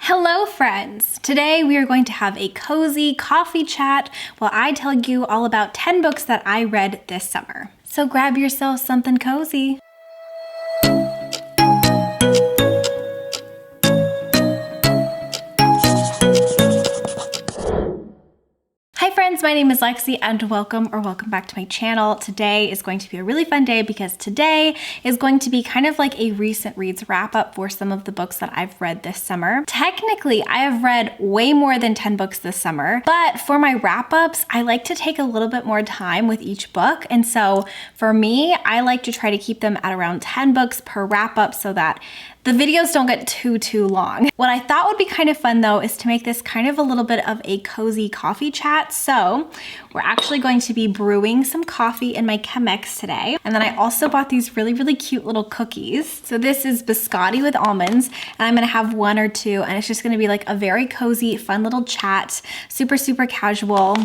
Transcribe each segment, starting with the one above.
Hello friends! Today we are going to have a cozy coffee chat while I tell you all about 10 books that I read this summer. So grab yourself something cozy. Hi friends, my name is Lexi and welcome back to my channel. Today is going to be a really fun day because today is going to be kind of like a recent reads wrap up for some of the books that I've read this summer. Technically, I have read way more than 10 books this summer, but for my wrap ups, I like to take a little bit more time with each book. And so for me, I like to try to keep them at around 10 books per wrap up so that the videos don't get too long. What I thought would be kind of fun though is to make this kind of a little bit of a cozy coffee chat. So we're actually going to be brewing some coffee in my Chemex today. And then I also bought these really cute little cookies. So this is biscotti with almonds, and I'm gonna have one or two, and it's just gonna be like a very cozy, fun little chat, super casual.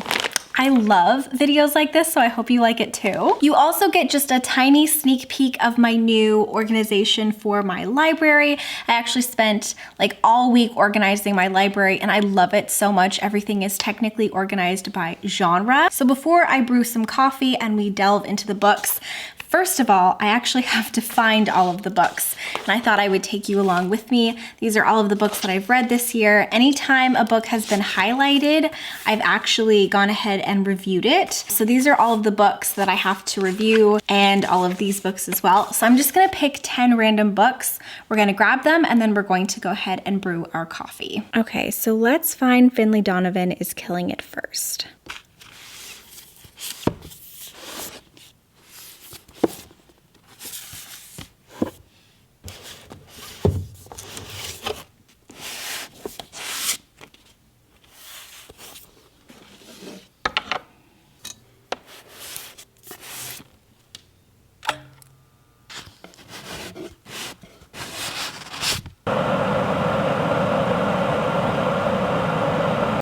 I love videos like this, so I hope you like it too. You also get just a tiny sneak peek of my new organization for my library. I actually spent like all week organizing my library and I love it so much. Everything is technically organized by genre. So before I brew some coffee and we delve into the books, first of all, I actually have to find all of the books, and I thought I would take you along with me. These are all of the books that I've read this year. Anytime a book has been highlighted, I've actually gone ahead and reviewed it. So these are all of the books that I have to review and all of these books as well. So I'm just gonna pick 10 random books. We're gonna grab them and then we're going to go ahead and brew our coffee. Okay, so let's find Finlay Donovan is Killing It first.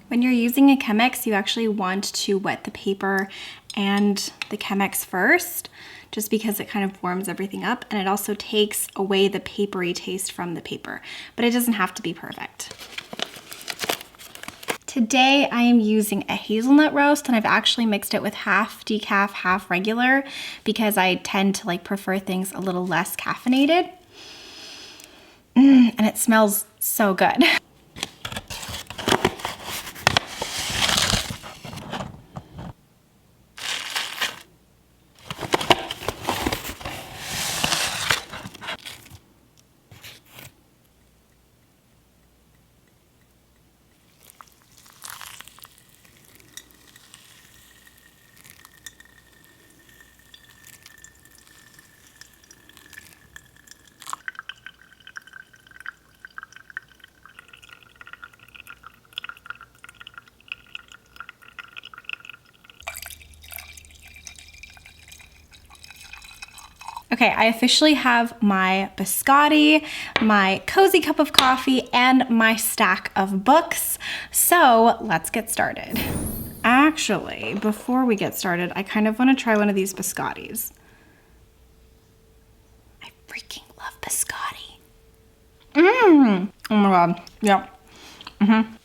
When you're using a Chemex, you actually want to wet the paper and the Chemex first, just because it kind of warms everything up, and it also takes away the papery taste from the paper, but it doesn't have to be perfect. Today I am using a hazelnut roast, and I've actually mixed it with half decaf, half regular, because I tend to like prefer things a little less caffeinated. And it smells so good. Okay, I officially have my biscotti, my cozy cup of coffee, and my stack of books. So let's get started. Actually, before we get started, I kind of want to try one of these biscottis. I freaking love biscotti. Oh my God, yep.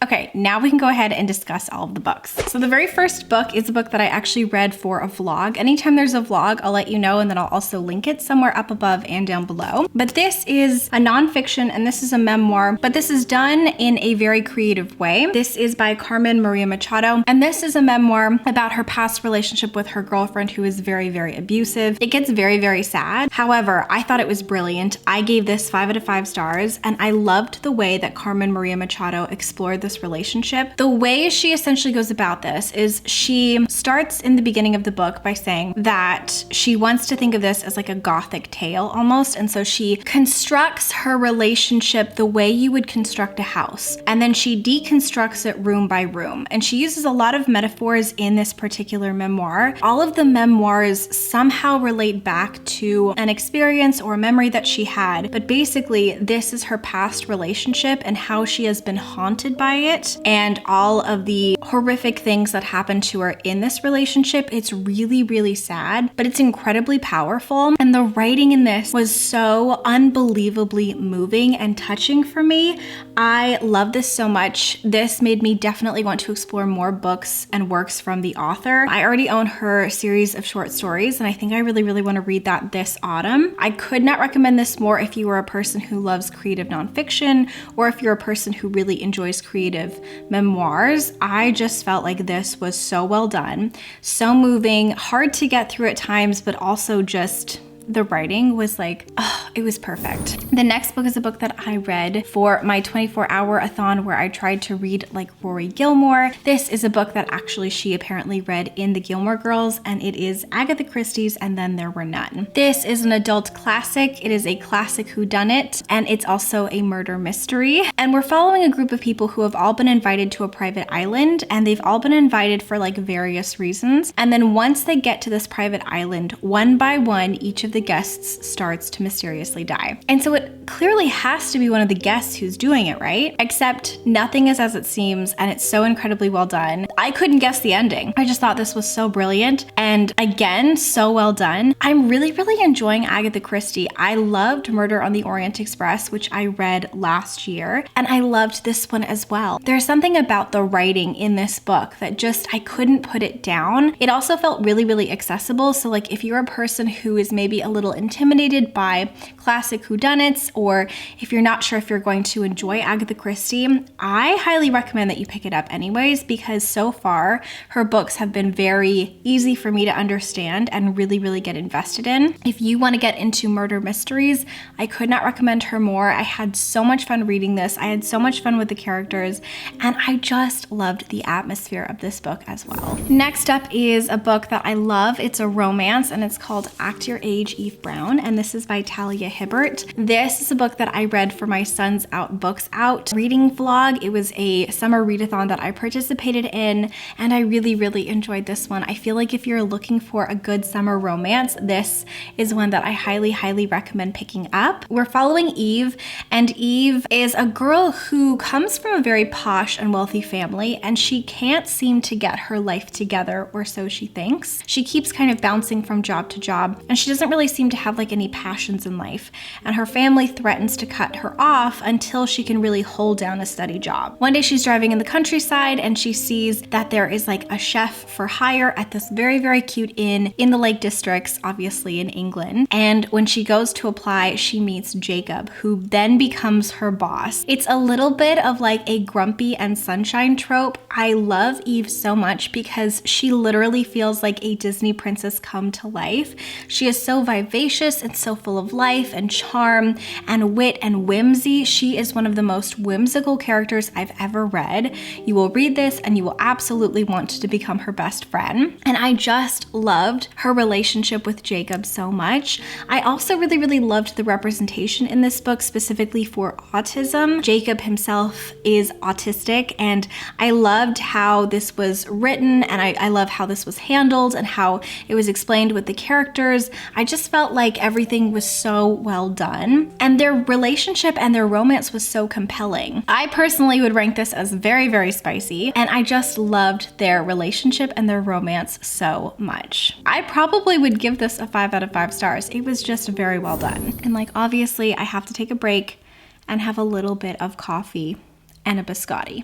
Okay, now we can go ahead and discuss all of the books. So the very first book is a book that I actually read for a vlog. Anytime there's a vlog, I'll let you know, and then I'll also link it somewhere up above and down below. But this is a nonfiction and this is a memoir, but this is done in a very creative way. This is by Carmen Maria Machado, and this is a memoir about her past relationship with her girlfriend who is very abusive. It gets very sad. However, I thought it was brilliant. I gave this 5 out of 5 stars, and I loved the way that Carmen Maria Machado explored this relationship. The way she essentially goes about this is she starts in the beginning of the book by saying that she wants to think of this as like a gothic tale almost, and so she constructs her relationship the way you would construct a house, and then she deconstructs it room by room, and she uses a lot of metaphors in this particular memoir. All of the memoirs somehow relate back to an experience or a memory that she had, but basically this is her past relationship and how she has been haunted haunted by it and all of the horrific things that happen to her in this relationship. It's really, really sad, but it's incredibly powerful. And the writing in this was so unbelievably moving and touching for me. I love this so much. This made me definitely want to explore more books and works from the author. I already own her series of short stories, and I think I really, really want to read that this autumn. I could not recommend this more if you are a person who loves creative nonfiction or if you're a person who really enjoys creative memoirs. I just felt like this was so well done, so moving, hard to get through at times, but also just the writing was like, oh, it was perfect. The next book is a book that I read for my 24-hour-a-thon where I tried to read like Rory Gilmore. This is a book that actually she apparently read in the Gilmore Girls, and it is Agatha Christie's And Then There Were None. This is an adult classic. It is a classic whodunit, and it's also a murder mystery. And we're following a group of people who have all been invited to a private island, and they've all been invited for like various reasons. And then once they get to this private island, one by one, each of the guests starts to mysteriously die. And so it clearly has to be one of the guests who's doing it, right? Except nothing is as it seems, and it's so incredibly well done. I couldn't guess the ending. I just thought this was so brilliant, and again, so well done. I'm really, really enjoying Agatha Christie. I loved Murder on the Orient Express, which I read last year, and I loved this one as well. There's something about the writing in this book that just, I couldn't put it down. It also felt really, really accessible. So like if you're a person who is maybe a little intimidated by classic whodunits, or if you're not sure if you're going to enjoy Agatha Christie, I highly recommend that you pick it up anyways, because so far her books have been very easy for me to understand and really, really get invested in. If you want to get into murder mysteries, I could not recommend her more. I had so much fun reading this. I had so much fun with the characters, and I just loved the atmosphere of this book as well. Next up is a book that I love. It's a romance, and it's called Act Your Age, Eve Brown, and this is by Talia Hibbert. This is a book that I read for my son's Out Books Out reading vlog. It was a summer readathon that I participated in, and I really, really enjoyed this one. I feel like if you're looking for a good summer romance, this is one that I highly, highly recommend picking up. We're following Eve, and Eve is a girl who comes from a very posh and wealthy family, and she can't seem to get her life together, or so she thinks. She keeps kind of bouncing from job to job, and she doesn't really seem to have like any passions in life, and her family threatens to cut her off until she can really hold down a steady job. One day she's driving in the countryside, and she sees that there is like a chef for hire at this very, very cute inn in the Lake Districts, obviously in England. And when she goes to apply, she meets Jacob, who then becomes her boss. It's a little bit of like a grumpy and sunshine trope. I love Eve so much because she literally feels like a Disney princess come to life. She is so vivacious and so full of life and charm and wit and whimsy. She is one of the most whimsical characters I've ever read. You will read this and you will absolutely want to become her best friend. And I just loved her relationship with Jacob so much. I also really, really loved the representation in this book, specifically for autism. Jacob himself is autistic, and I loved how this was written, and I love how this was handled and how it was explained with the characters. I just felt like everything was so well done, and their relationship and their romance was so compelling. I personally would rank this as very, very spicy, and I just loved their relationship and their romance so much. I probably would give this a 5 out of 5 stars. It was just very well done. And like, obviously I have to take a break and have a little bit of coffee and a biscotti.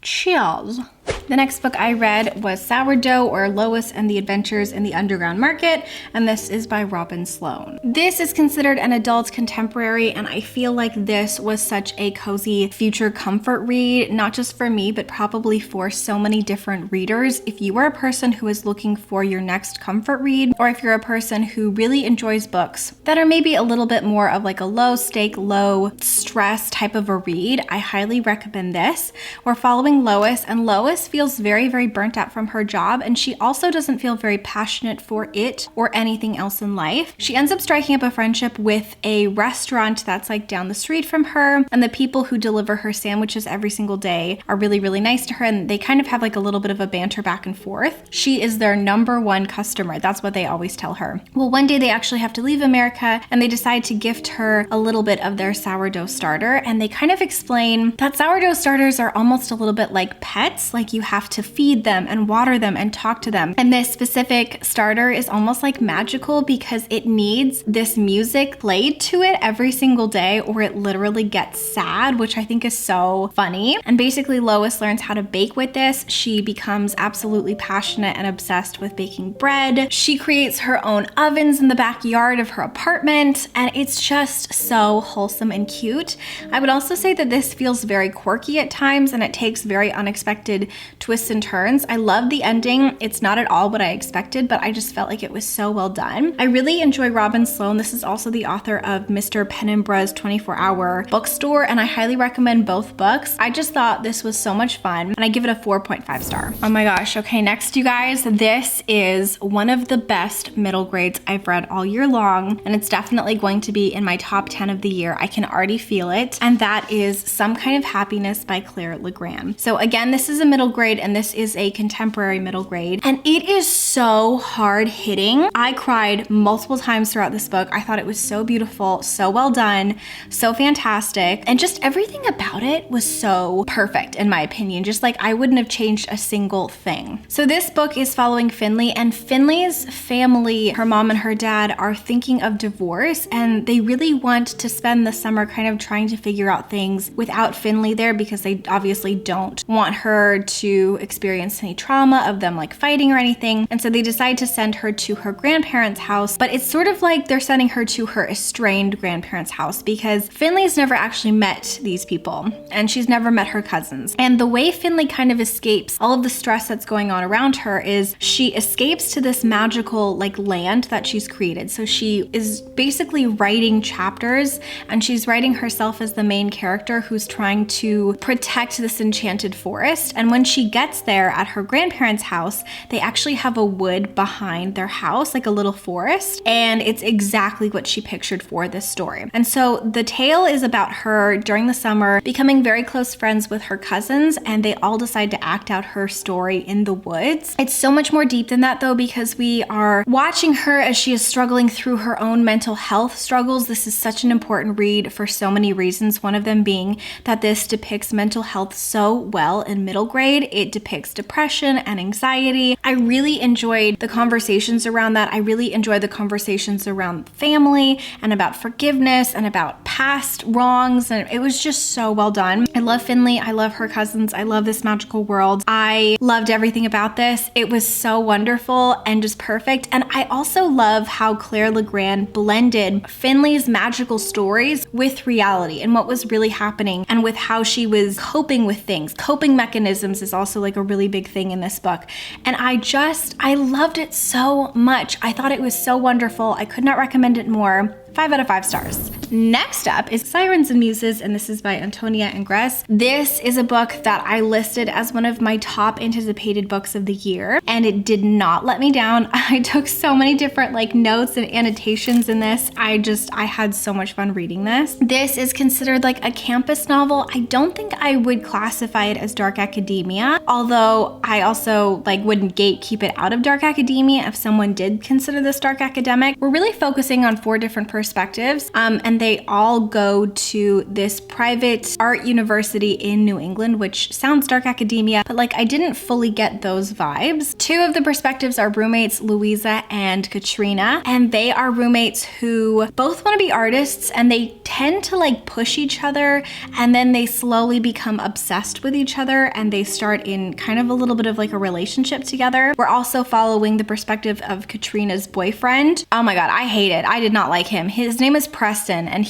Cheers. The next book I read was Sourdough, or Lois and the Adventures in the Underground Market, and this is by Robin Sloan. This is considered an adult contemporary, and I feel like this was such a cozy future comfort read, not just for me, but probably for so many different readers. If you are a person who is looking for your next comfort read, or if you're a person who really enjoys books that are maybe a little bit more of like a low stake, low stress type of a read, I highly recommend this. We're following Lois, and Lois feels very, very burnt out from her job, and she also doesn't feel very passionate for it or anything else in life. She ends up striking up a friendship with a restaurant that's like down the street from her, and the people who deliver her sandwiches every single day are really, really nice to her, and they kind of have like a little bit of a banter back and forth. She is their #1 customer. That's what they always tell her. Well, one day they actually have to leave America, and they decide to gift her a little bit of their sourdough starter, and they kind of explain that sourdough starters are almost a little bit like pets, like you have to feed them and water them and talk to them. And this specific starter is almost like magical because it needs this music played to it every single day or it literally gets sad, which I think is so funny. And basically Lois learns how to bake with this. She becomes absolutely passionate and obsessed with baking bread. She creates her own ovens in the backyard of her apartment, and it's just so wholesome and cute. I would also say that this feels very quirky at times, and it takes very unexpected twists and turns. I love the ending. It's not at all what I expected, but I just felt like it was so well done. I really enjoy Robin Sloan. This is also the author of Mr. Penumbra's 24-Hour Bookstore, and I highly recommend both books. I just thought this was so much fun, and I give it a 4.5 star. Oh my gosh. Okay, next, you guys, this is one of the best middle grades I've read all year long, and it's definitely going to be in my top 10 of the year. I can already feel it, and that is Some Kind of Happiness by Claire Legrand. So again, this is a middle grade, and this is a contemporary middle grade, and it is so hard hitting. I cried multiple times throughout this book. I thought it was so beautiful, so well done, so fantastic, and just everything about it was so perfect in my opinion. Just like I wouldn't have changed a single thing. So this book is following Finley, and Finley's family, her mom and her dad, are thinking of divorce, and they really want to spend the summer kind of trying to figure out things without Finley there because they obviously don't want her to experience any trauma of them like fighting or anything. And so they decide to send her to her grandparents' house, but it's sort of like they're sending her to her estranged grandparents' house because Finley's never actually met these people, and she's never met her cousins. And the way Finley kind of escapes all of the stress that's going on around her is she escapes to this magical like land that she's created. So she is basically writing chapters, and she's writing herself as the main character who's trying to protect this enchanted forest. And when she gets there at her grandparents' house, they actually have a wood behind their house, like a little forest, and it's exactly what she pictured for this story. And so the tale is about her during the summer becoming very close friends with her cousins, and they all decide to act out her story in the woods. It's so much more deep than that though, because we are watching her as she is struggling through her own mental health struggles. This is such an important read for so many reasons, one of them being that this depicts mental health so well in middle grade. It depicts depression and anxiety. I really enjoyed the conversations around that. I really enjoyed the conversations around family and about forgiveness and about past wrongs, and it was just so well done. I love Finley. I love her cousins. I love this magical world. I loved everything about this. It was so wonderful and just perfect. And I also love how Claire Legrand blended Finley's magical stories with reality and what was really happening and with how she was coping with things. Coping mechanisms is also like a really big thing in this book. And I loved it so much. I thought it was so wonderful. I could not recommend it more. 5 out of 5 stars. Next up is Sirens and Muses, and this is by Antonia Angress. This is a book that I listed as one of my top anticipated books of the year, and it did not let me down. I took so many different like notes and annotations in this. I had so much fun reading this. This is considered like a campus novel. I don't think I would classify it as dark academia, although I also like wouldn't gatekeep it out of dark academia if someone did consider this dark academic. We're really focusing on 4 different perspectives, and they all go to this private art university in New England, which sounds dark academia, but like I didn't fully get those vibes. 2 of the perspectives are roommates Louisa and Katrina, and they are roommates who both want to be artists, and they tend to like push each other, and then they slowly become obsessed with each other, and they start in kind of a little bit of like a relationship together. We're also following the perspective of Katrina's boyfriend. Oh my god, I hate it. I did not like him. His name is Preston, and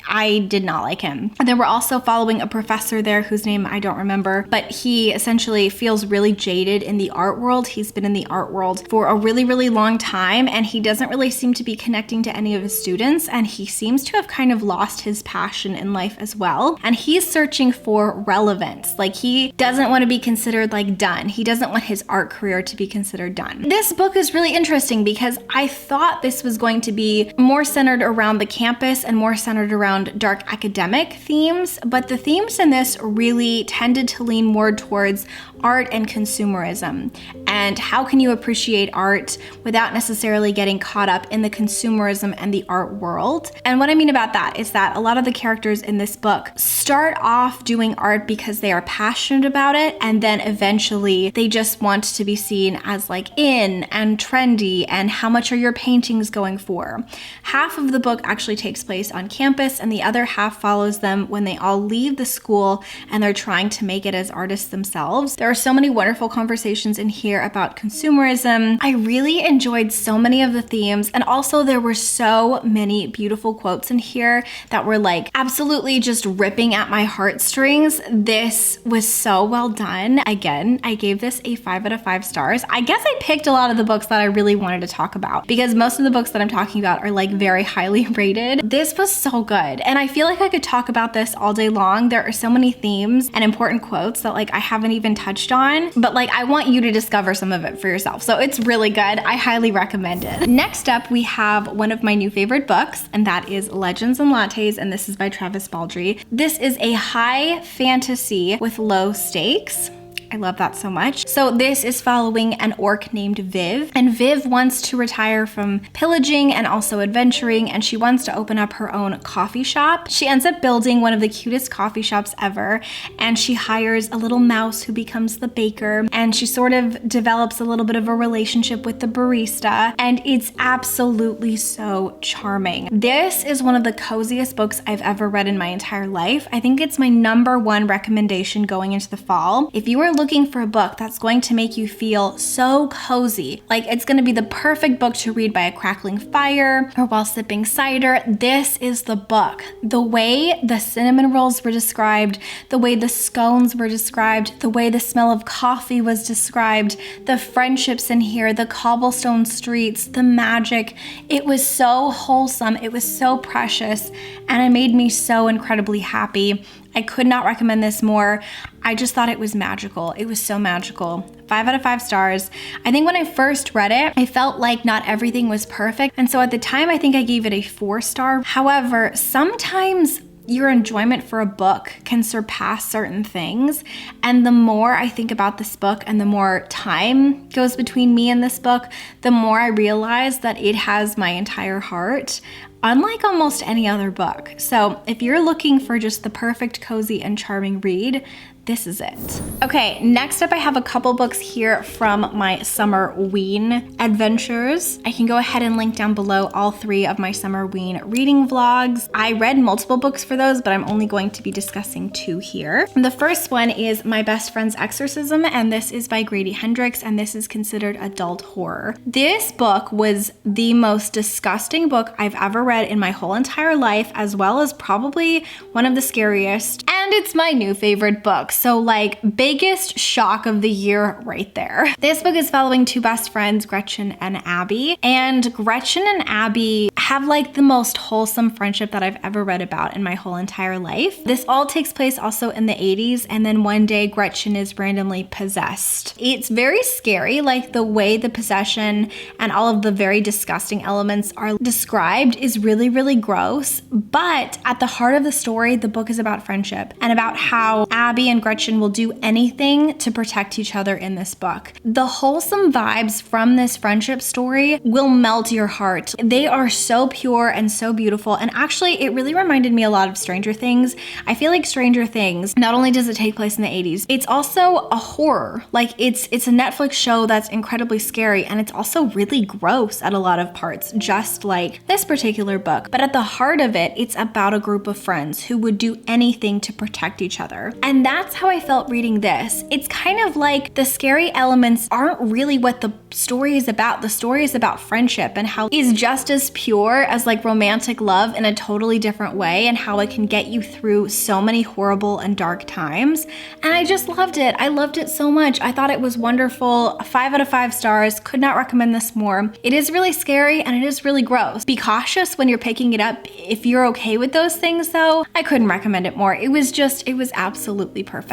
I did not like him. And then we're also following a professor there whose name I don't remember, but he essentially feels really jaded in the art world. He's been in the art world for a really, really long time, and he doesn't really seem to be connecting to any of his students, and he seems to have kind of lost his passion in life as well. And he's searching for relevance. Like, he doesn't want to be considered like done. He doesn't want his art career to be considered done. This book is really interesting because I thought this was going to be more centered around the campus and more centered around dark academic themes, but the themes in this really tended to lean more towards art and consumerism, and how can you appreciate art without necessarily getting caught up in the consumerism and the art world. And what I mean about that is that a lot of the characters in this book start off doing art because they are passionate about it, and then eventually they just want to be seen as like in and trendy, and how much are your paintings going for. Half of the book actually takes place on campus, and the other half follows them when they all leave the school and they're trying to make it as artists themselves. There are so many wonderful conversations in here about consumerism. I really enjoyed so many of the themes, and also there were so many beautiful quotes in here that were like absolutely just ripping at my heartstrings. This was so well done. Again, I gave this a 5 out of 5 stars. I guess I picked a lot of the books that I really wanted to talk about because most of the books that I'm talking about are like very highly rated. This was so good, and I feel like I could talk about this all day long. There are so many themes and important quotes that like I haven't even touched on, but like I want you to discover some of it for yourself. So it's really good. I highly recommend it. Next up, we have one of my new favorite books, and that is Legends and Lattes, and this is by Travis Baldree. This is a high fantasy with low stakes. I love that so much. So this is following an orc named Viv, and Viv wants to retire from pillaging and also adventuring, and she wants to open up her own coffee shop. She ends up building one of the cutest coffee shops ever, and she hires a little mouse who becomes the baker, and she sort of develops a little bit of a relationship with the barista, and it's absolutely so charming. This is one of the coziest books I've ever read in my entire life. I think it's my #1 recommendation going into the fall. If you are looking for a book that's going to make you feel so cozy, like it's going to be the perfect book to read by a crackling fire or while sipping cider, this is the book. The way the cinnamon rolls were described, the way the scones were described, the way the smell of coffee was described, the friendships in here, the cobblestone streets, the magic, it was so wholesome, it was so precious, and it made me so incredibly happy. I could not recommend this more. I just thought it was magical. It was so magical. 5 out of 5 stars. I think when I first read it, I felt like not everything was perfect. And so at the time, I think I gave it a 4 star. However, sometimes your enjoyment for a book can surpass certain things. And the more I think about this book and the more time goes between me and this book, the more I realize that it has my entire heart, unlike almost any other book. So if you're looking for just the perfect, cozy, and charming read, this is it. Okay, next up I have a couple books here from my summer ween adventures. I can go ahead and link down below all 3 of my summer ween reading vlogs. I read multiple books for those, but I'm only going to be discussing 2 here. The first one is My Best Friend's Exorcism, and this is by Grady Hendrix, and this is considered adult horror. This book was the most disgusting book I've ever read in my whole entire life, as well as probably one of the scariest, and it's my new favorite book. So like biggest shock of the year right there. This book is following 2 best friends, Gretchen and Abby. And Gretchen and Abby have like the most wholesome friendship that I've ever read about in my whole entire life. This all takes place also in the 80s, and then one day Gretchen is randomly possessed. It's very scary, like the way the possession and all of the very disgusting elements are described is really, really gross. But at the heart of the story, the book is about friendship and about how Abby and Gretchen will do anything to protect each other in this book. The wholesome vibes from this friendship story will melt your heart. They are so pure and so beautiful, and actually it really reminded me a lot of Stranger Things. I feel like Stranger Things, not only does it take place in the 80s, it's also a horror. Like it's a Netflix show that's incredibly scary, and it's also really gross at a lot of parts, just like this particular book. But at the heart of it, it's about a group of friends who would do anything to protect each other. And that's that's how I felt reading this. It's kind of like the scary elements aren't really what the story is about. The story is about friendship and how it is just as pure as like romantic love in a totally different way, and how it can get you through so many horrible and dark times. And I just loved it. I loved it so much. I thought it was wonderful. 5 out of 5 stars. Could not recommend this more. It is really scary and it is really gross. Be cautious when you're picking it up. If you're okay with those things though, I couldn't recommend it more. It was absolutely perfect.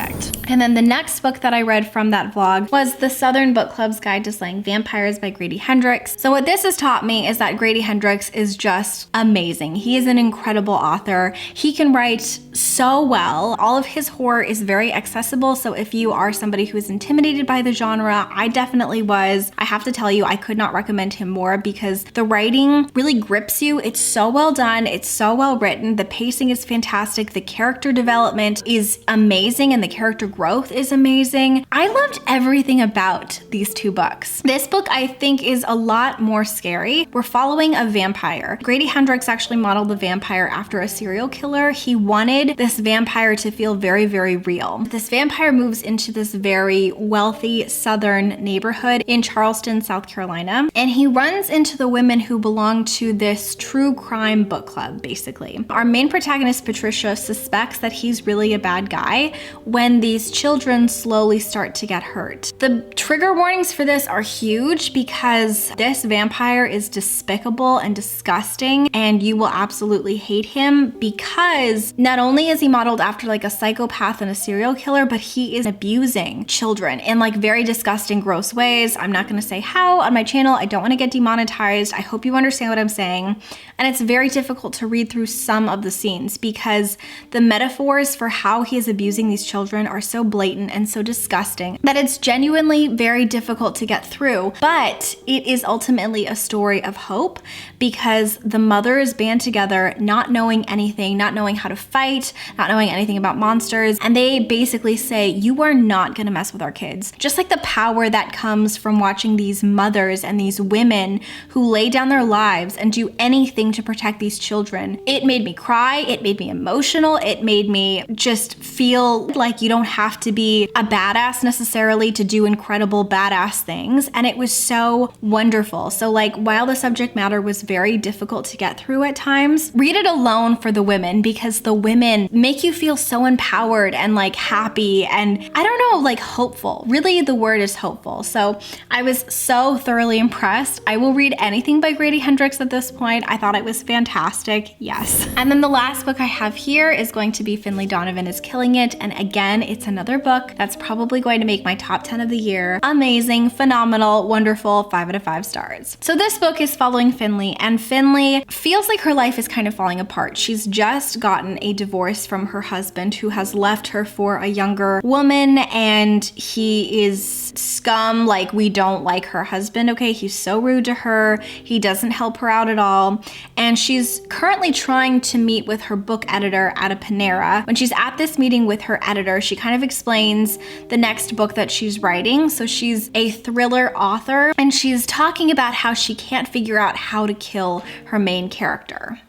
And then the next book that I read from that vlog was The Southern Book Club's Guide to Slaying Vampires by Grady Hendrix. So what this has taught me is that Grady Hendrix is just amazing. He is an incredible author. He can write so well. All of his horror is very accessible. So if you are somebody who is intimidated by the genre, I definitely was. I have to tell you, I could not recommend him more because the writing really grips you. It's so well done. It's so well written. The pacing is fantastic. The character development is amazing and the character growth is amazing. I loved everything about these 2 books. This book I think is a lot more scary. We're following a vampire. Grady Hendrix actually modeled the vampire after a serial killer. He wanted this vampire to feel very, very real. This vampire moves into this very wealthy southern neighborhood in Charleston, South Carolina, and he runs into the women who belong to this true crime book club, basically. Our main protagonist, Patricia, suspects that he's really a bad guy when these children slowly start to get hurt. The trigger warnings for this are huge because this vampire is despicable and disgusting, and you will absolutely hate him because not only is he modeled after like a psychopath and a serial killer, but he is abusing children in like very disgusting, gross ways. I'm not gonna say how on my channel. I don't wanna get demonetized. I hope you understand what I'm saying. And it's very difficult to read through some of the scenes because the metaphors for how he is abusing these children are so blatant and so disgusting that it's genuinely very difficult to get through. But it is ultimately a story of hope because the mothers band together, not knowing anything, not knowing how to fight, not knowing anything about monsters, and they basically say, you are not gonna mess with our kids. Just like the power that comes from watching these mothers and these women who lay down their lives and do anything to protect these children. It made me cry, it made me emotional, it made me just feel like you don't have to be a badass necessarily to do incredible badass things, and it was so wonderful. So like, while the subject matter was very difficult to get through at times, read it alone for the women because the women make you feel so empowered and like happy and I don't know, like hopeful. Really, the word is hopeful. So I was so thoroughly impressed. I will read anything by Grady Hendrix at this point. I thought it was fantastic, yes. And then the last book I have here is going to be Finlay Donovan is Killing It. And again, it's another book that's probably going to make my top 10 of the year. Amazing, phenomenal, wonderful, 5 out of 5 stars. So this book is following Finlay, and Finlay feels like her life is kind of falling apart. She's just gotten a divorce from her husband who has left her for a younger woman, and he is scum. Like, we don't like her husband, okay? He's so rude to her. He doesn't help her out at all. And she's currently trying to meet with her book editor at a Panera. When she's at this meeting with her editor, she kind of explains the next book that she's writing. So she's a thriller author, and she's talking about how she can't figure out how to kill her main character.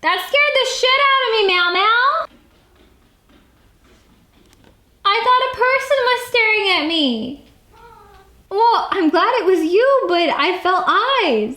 That scared the shit out of me, Meow Meow. I thought a person was staring at me. Well, I'm glad it was you, but I felt eyes.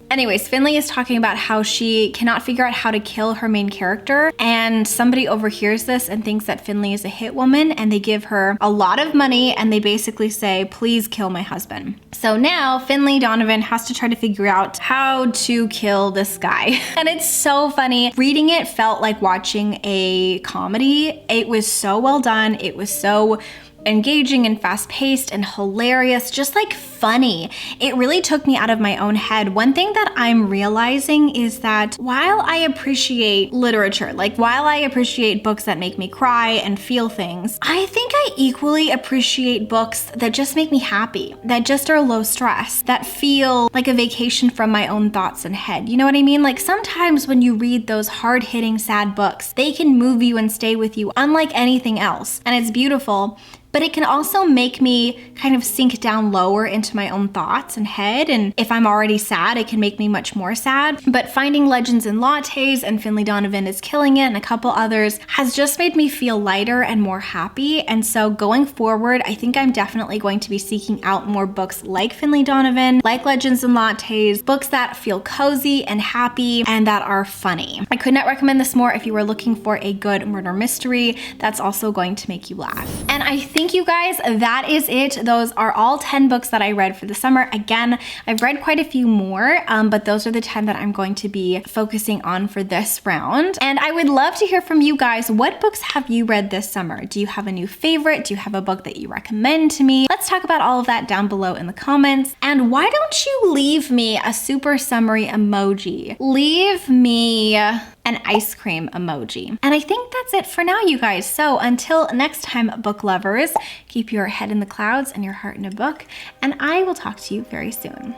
Anyways, Finlay is talking about how she cannot figure out how to kill her main character, and somebody overhears this and thinks that Finlay is a hit woman, and they give her a lot of money and they basically say, please kill my husband. So now Finlay Donovan has to try to figure out how to kill this guy. And it's so funny. Reading it felt like watching a comedy. It was so well done. It was so engaging and fast-paced and hilarious, just like funny. It really took me out of my own head. One thing that I'm realizing is that while I appreciate literature, like while I appreciate books that make me cry and feel things, I think I equally appreciate books that just make me happy, that just are low stress, that feel like a vacation from my own thoughts and head. You know what I mean? Like sometimes when you read those hard-hitting sad books, they can move you and stay with you unlike anything else. And it's beautiful. but it can also make me kind of sink down lower into my own thoughts and head. And if I'm already sad, it can make me much more sad. But finding Legends and Lattes and Finley Donovan is Killing It and a couple others has just made me feel lighter and more happy. And so going forward, I think I'm definitely going to be seeking out more books like Finley Donovan, like Legends and Lattes, books that feel cozy and happy and that are funny. I could not recommend this more if you were looking for a good murder mystery that's also going to make you laugh. And I think, you guys, that is it. Those are all 10 books that I read for the summer. Again, I've read quite a few more, but those are the 10 that I'm going to be focusing on for this round. And I would love to hear from you guys. What books have you read this summer? Do you have a new favorite? Do you have a book that you recommend to me? Let's talk about all of that down below in the comments. And why don't you leave me a super summary emoji? Leave me an ice cream emoji. And I think that's it for now, you guys. So until next time, book lovers, keep your head in the clouds and your heart in a book, and I will talk to you very soon.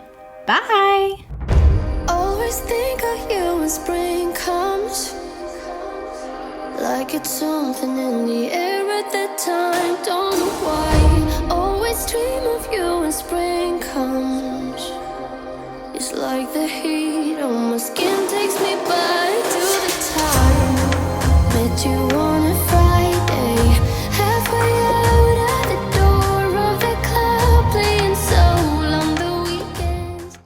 Bye! Always think of you when spring comes, like it's something in the air.